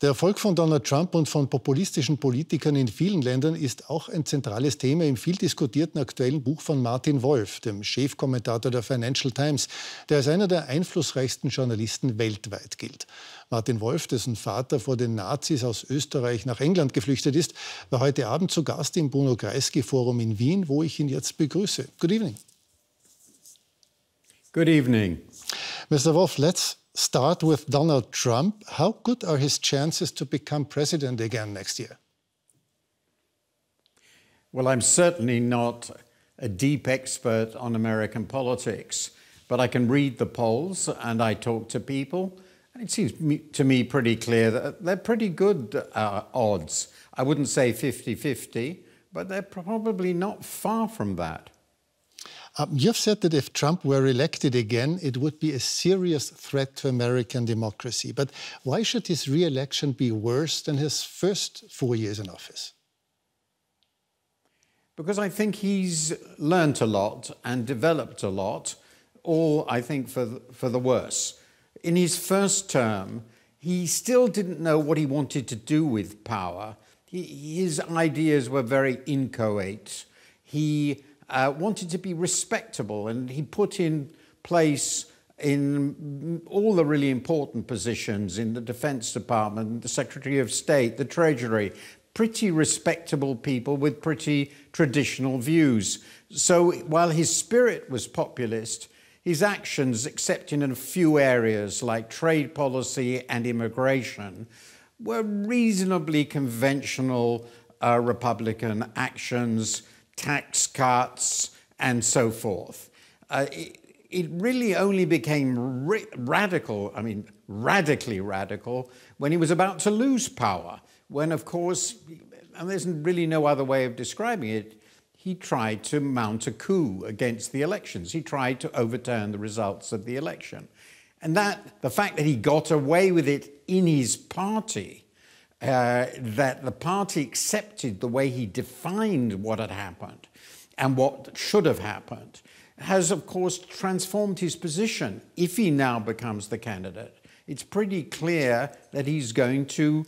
Der Erfolg von Donald Trump und von populistischen Politikern in vielen Ländern ist auch ein zentrales Thema im viel diskutierten aktuellen Buch von Martin Wolf, dem Chefkommentator der Financial Times, der als einer der einflussreichsten Journalisten weltweit gilt. Martin Wolf, dessen Vater vor den Nazis aus Österreich nach England geflüchtet ist, war heute Abend zu Gast im Bruno Kreisky Forum in Wien, wo ich ihn jetzt begrüße. Good evening. Good evening. Mr. Wolf, let's start with Donald Trump. How good are his chances to become president again next year? Well, I'm certainly not a deep expert on American politics, but I can read the polls and I talk to people. And it seems to me pretty clear that they're pretty good odds. I wouldn't say 50-50, but they're probably not far from that. You've said that if Trump were elected again, it would be a serious threat to American democracy. But why should his re-election be worse than his first 4 years in office? Because I think he's learnt a lot and developed a lot, all, I think, for the worse. In his first term, he still didn't know what he wanted to do with power. His ideas were very inchoate. He wanted to be respectable, and he put in place in all the really important positions in the Defense Department, the Secretary of State, the Treasury, pretty respectable people with pretty traditional views. So while his spirit was populist, his actions, except in a few areas like trade policy and immigration, were reasonably conventional Republican actions, tax cuts, and so forth. It really only became radical, I mean, radically radical, when he was about to lose power. When, of course, and there's really no other way of describing it, he tried to mount a coup against the elections. He tried to overturn the results of the election. And the fact that he got away with it in his party, that the party accepted the way he defined what had happened and what should have happened, has, of course, transformed his position. If he now becomes the candidate, it's pretty clear that he's going to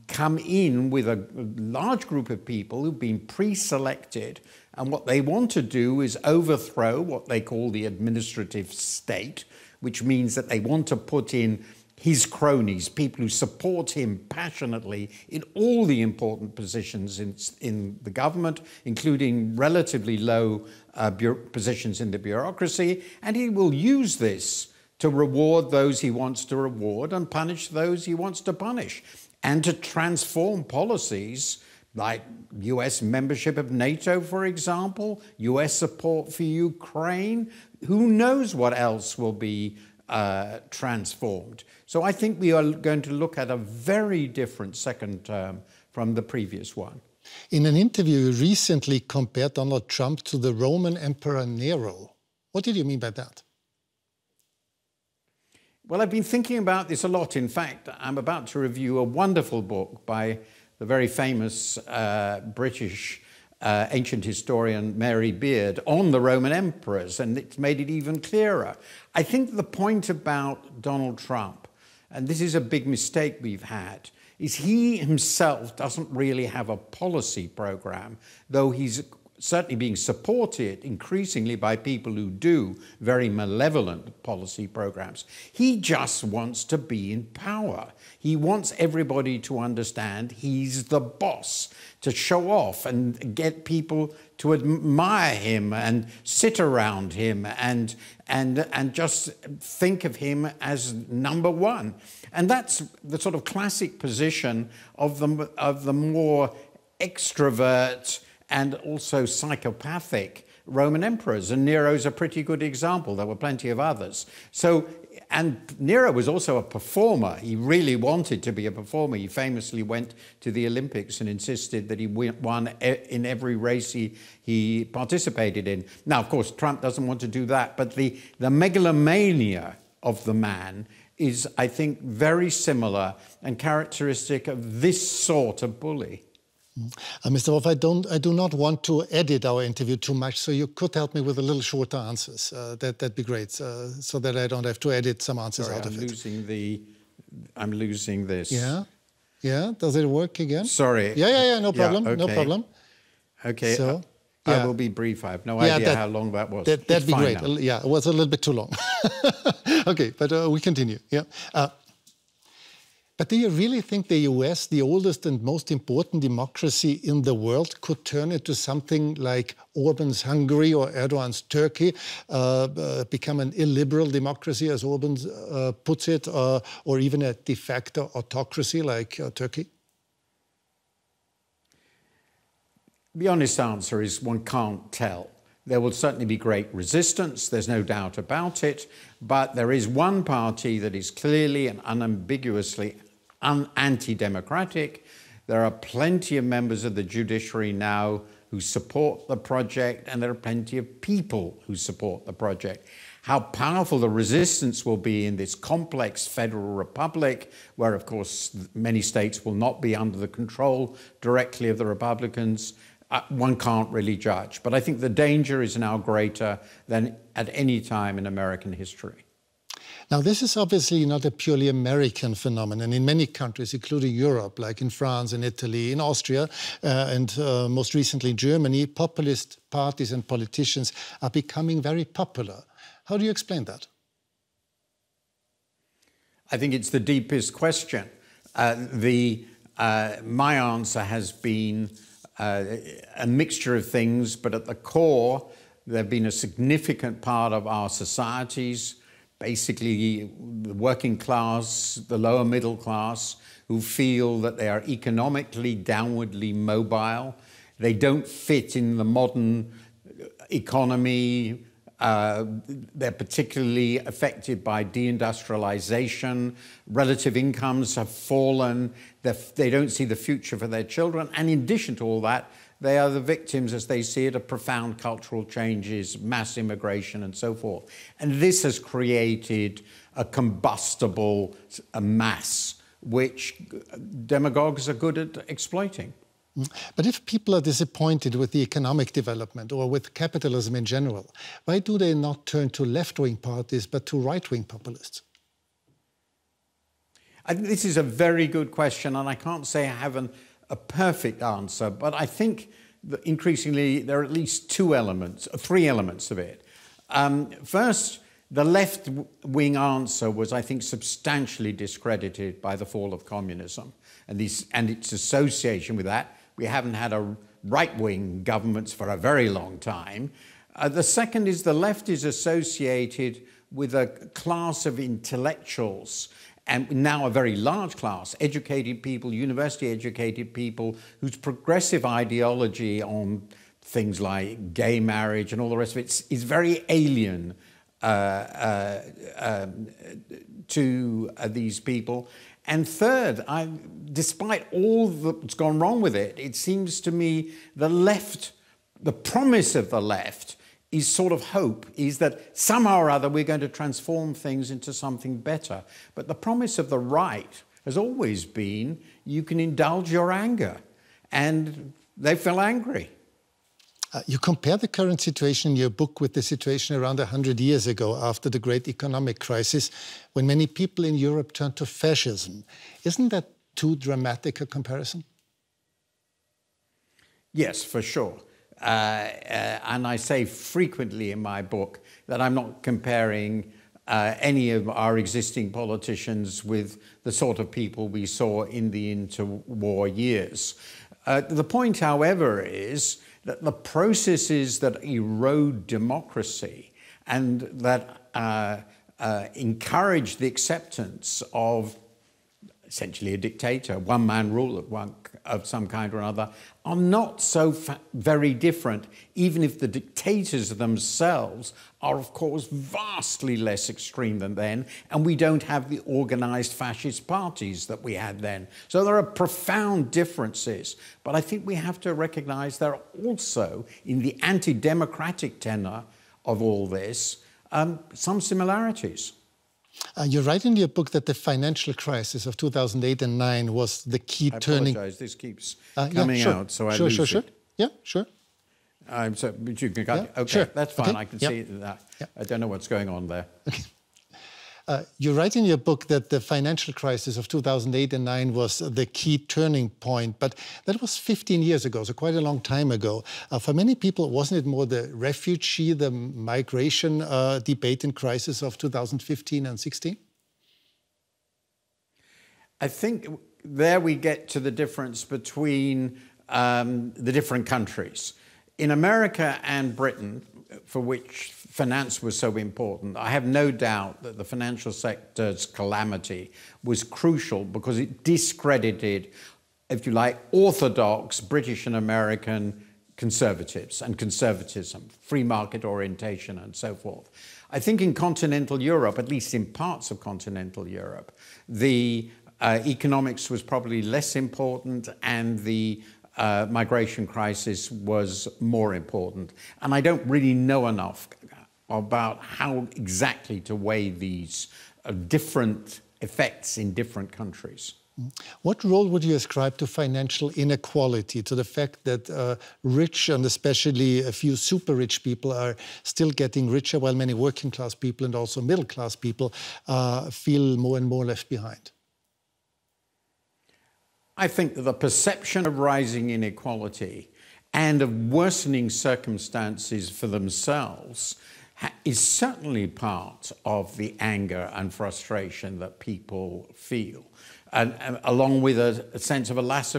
come in with a large group of people who've been pre-selected, and what they want to do is overthrow what they call the administrative state, which means that they want to put in his cronies, people who support him passionately in all the important positions in the government, including relatively low positions in the bureaucracy, and he will use this to reward those he wants to reward and punish those he wants to punish, and to transform policies like US membership of NATO, for example, US support for Ukraine. Who knows what else will be transformed. So I think we are going to look at a very different second term from the previous one. In an interview, you recently compared Donald Trump to the Roman Emperor Nero. What did you mean by that? Well, I've been thinking about this a lot. In fact, I'm about to review a wonderful book by the very famous British ancient historian Mary Beard on the Roman emperors, and it's made it even clearer. I think the point about Donald Trump, and this is a big mistake we've had, is he himself doesn't really have a policy program, though he's certainly being supported increasingly by people who do very malevolent policy programs. He just wants to be in power. He wants everybody to understand he's the boss, to show off and get people to admire him and sit around him and just think of him as number one. And that's the sort of classic position of the more extrovert and also psychopathic Roman emperors. And Nero's a pretty good example. There were plenty of others. And Nero was also a performer. He really wanted to be a performer. He famously went to the Olympics and insisted that he won in every race he participated in. Now, of course, Trump doesn't want to do that, but the megalomania of the man is, I think, very similar and characteristic of this sort of bully. Mr. Wolf, I do not want to edit our interview too much, so you could help me with a little shorter answers. That'd be great, so that I don't have to edit some answers out of it. I'm losing this. Yeah? Yeah, does it work again? Sorry. Yeah, no problem, Yeah, okay. no problem. Okay, So, I will be brief. I have no idea how long that was. That'd be great. Now. Yeah, it was a little bit too long. Okay, but we continue. Yeah. But do you really think the US, the oldest and most important democracy in the world, could turn into something like Orban's Hungary or Erdogan's Turkey, become an illiberal democracy, as Orban puts it, or even a de facto autocracy like Turkey? The honest answer is one can't tell. There will certainly be great resistance, there's no doubt about it, but there is one party that is clearly and unambiguously anti-democratic. There are plenty of members of the judiciary now who support the project, and there are plenty of people who support the project. How powerful the resistance will be in this complex federal republic, where, of course, many states will not be under the control directly of the Republicans, one can't really judge. But I think the danger is now greater than at any time in American history. Now, this is obviously not a purely American phenomenon. In many countries, including Europe, like in France and Italy, in Austria, and most recently in Germany, populist parties and politicians are becoming very popular. How do you explain that? I think it's the deepest question. My answer has been a mixture of things, but at the core, they've been a significant part of our societies, basically the working class, the lower middle class, who feel that they are economically downwardly mobile. They don't fit in the modern economy. They're particularly affected by deindustrialization. Relative incomes have fallen. They don't see the future for their children. And in addition to all that, they are the victims, as they see it, of profound cultural changes, mass immigration, and so forth. And this has created a combustible mass, which demagogues are good at exploiting. But if people are disappointed with the economic development or with capitalism in general, why do they not turn to left-wing parties but to right-wing populists? I think this is a very good question, and I can't say I have a perfect answer, but I think that increasingly there are at least three elements of it. First, the left-wing answer was, I think, substantially discredited by the fall of communism and its association with that. We haven't had a right-wing governments for a very long time. The second is the left is associated with a class of intellectuals, and now a very large class, educated people, university-educated people, whose progressive ideology on things like gay marriage and all the rest of it is very alien to these people. And third, despite all that's gone wrong with it, it seems to me the promise of the left is sort of hope, is that somehow or other we're going to transform things into something better. But the promise of the right has always been you can indulge your anger, and they feel angry. You compare the current situation in your book with the situation around 100 years ago after the great economic crisis, when many people in Europe turned to fascism. Isn't that too dramatic a comparison? Yes, for sure. And I say frequently in my book that I'm not comparing any of our existing politicians with the sort of people we saw in the interwar years. The point, however, is that the processes that erode democracy and that encourage the acceptance of essentially a dictator, one-man rule of some kind or another, are not so very different, even if the dictators themselves are, of course, vastly less extreme than then, and we don't have the organized fascist parties that we had then. So there are profound differences, but I think we have to recognize there are also, in the anti-democratic tenor of all this, some similarities. You write in your book that the financial crisis of 2008 and 9 was the key turning... I apologize, this keeps coming out, so I lose it. Yeah, sure. So, but you can cut it. Okay, sure. that's fine, Okay. I can see that. I don't know what's going on there. Okay. You write in your book that the financial crisis of 2008 and 9 was the key turning point, but that was 15 years ago, so quite a long time ago. For many people, wasn't it more the refugee, the migration debate and crisis of 2015 and 16? I think there we get to the difference between the different countries. In America and Britain, for which finance was so important, I have no doubt that the financial sector's calamity was crucial because it discredited, if you like, orthodox British and American conservatives and conservatism, free market orientation and so forth. I think in continental Europe, at least in parts of continental Europe, the economics was probably less important and the migration crisis was more important. And I don't really know enough about how exactly to weigh these different effects in different countries. What role would you ascribe to financial inequality, to the fact that rich and especially a few super rich people are still getting richer, while many working class people and also middle class people feel more and more left behind? I think that the perception of rising inequality and of worsening circumstances for themselves is certainly part of the anger and frustration that people feel, and along with a sense of a loss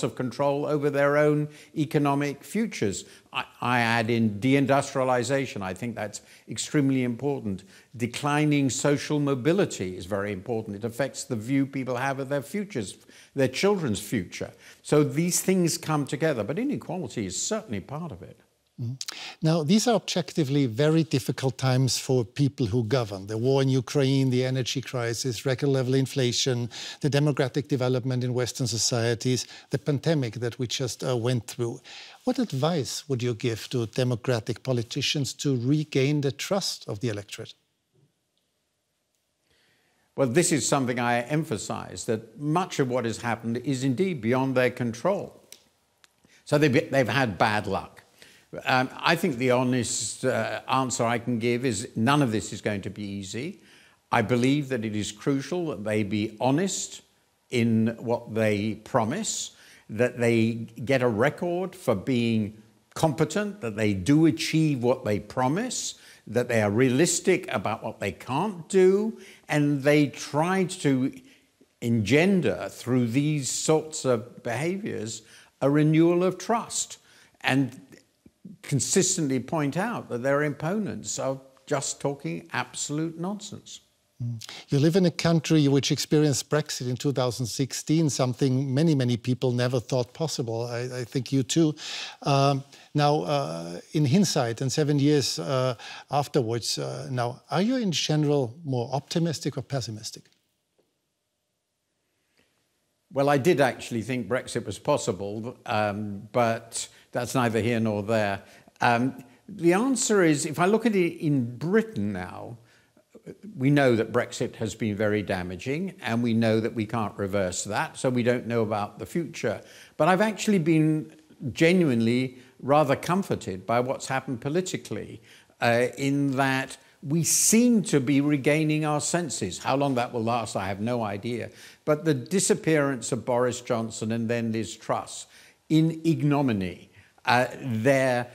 of control over their own economic futures. I add in deindustrialization. I think that's extremely important. Declining social mobility is very important. It affects the view people have of their futures, their children's future. So these things come together, but inequality is certainly part of it. Now, these are objectively very difficult times for people who govern. The war in Ukraine, the energy crisis, record level inflation, the democratic development in Western societies, the pandemic that we just went through. What advice would you give to democratic politicians to regain the trust of the electorate? Well, this is something I emphasize, that much of what has happened is indeed beyond their control. So they've had bad luck. I think the honest answer I can give is none of this is going to be easy. I believe that it is crucial that they be honest in what they promise, that they get a record for being competent, that they do achieve what they promise, that they are realistic about what they can't do, and they try to engender through these sorts of behaviors a renewal of trust and consistently point out that their opponents are just talking absolute nonsense. You live in a country which experienced Brexit in 2016, something many, many people never thought possible. I think you too. Now, in hindsight and 7 years afterwards, now, are you in general more optimistic or pessimistic? Well, I did actually think Brexit was possible, but that's neither here nor there. The answer is, if I look at it in Britain now, we know that Brexit has been very damaging, and we know that we can't reverse that, so we don't know about the future. But I've actually been genuinely rather comforted by what's happened politically, in that we seem to be regaining our senses. How long that will last, I have no idea. But the disappearance of Boris Johnson and then Liz Truss in ignominy, the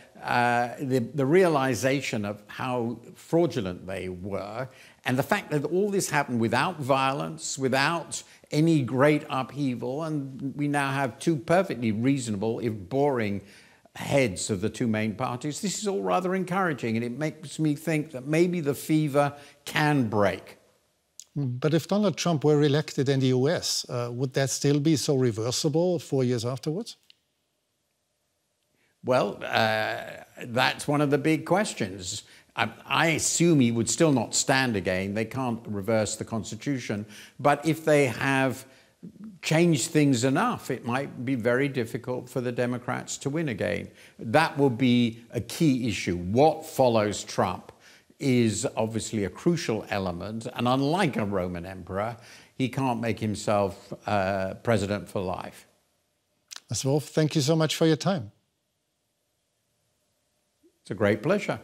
realization of how fraudulent they were, and the fact that all this happened without violence, without any great upheaval, and we now have two perfectly reasonable, if boring, heads of the two main parties. This is all rather encouraging, and it makes me think that maybe the fever can break. But if Donald Trump were elected in the US, would that still be so reversible 4 years afterwards? Well, that's one of the big questions. I assume he would still not stand again. They can't reverse the Constitution. But if they have changed things enough, it might be very difficult for the Democrats to win again. That will be a key issue. What follows Trump is obviously a crucial element. And unlike a Roman emperor, he can't make himself president for life. Mr. Wolff, thank you so much for your time. It's a great pleasure.